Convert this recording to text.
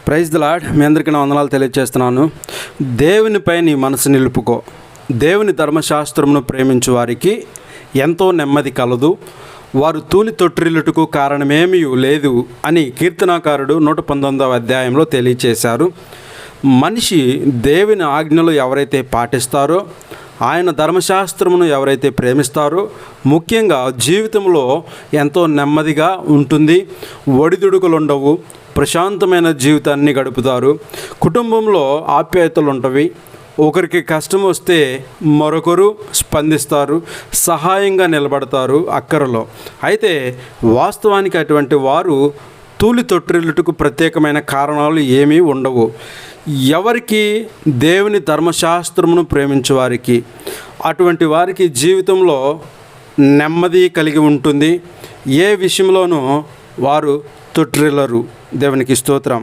Praise the lord. మీ అందరికీ నా వందనాలు తెలియజేస్తున్నాను. దేవునిపై నీ మనసు నిలుపుకో. దేవుని ధర్మశాస్త్రమును ప్రేమించు వారికి ఎంతో నెమ్మది కలదు. వారు తూలి తొట్టిల్లుటకు కారణమేమీ లేదు అని కీర్తనాకారుడు 119వ అధ్యాయంలో తెలియచేశారు. మనిషి దేవుని ఆజ్ఞలు ఎవరైతే పాటిస్తారో, ఆయన ధర్మశాస్త్రమును ఎవరైతే ప్రేమిస్తారో, ముఖ్యంగా జీవితంలో ఎంతో నెమ్మదిగా ఉంటుంది. ఒడిదుడుకులు ఉండవు. ప్రశాంతమైన జీవితాన్ని గడుపుతారు. కుటుంబంలో ఆప్యాయతలు ఉంటవి. ఒకరికి కష్టం వస్తే మరొకరు స్పందిస్తారు, సహాయంగా నిలబడతారు అక్కరలో. అయితే వాస్తవానికి అటువంటి వారు తూలి తొట్టిల్లుటకు ప్రత్యేకమైన కారణాలు ఏమీ ఉండవు. ఎవరికి దేవుని ధర్మశాస్త్రమును ప్రేమించే వారికి, అటువంటి వారికి జీవితంలో నెమ్మది కలిగి ఉంటుంది. ఏ విషయంలోనూ వారు తొట్టిల్లరు. దేవునికి స్తోత్రం.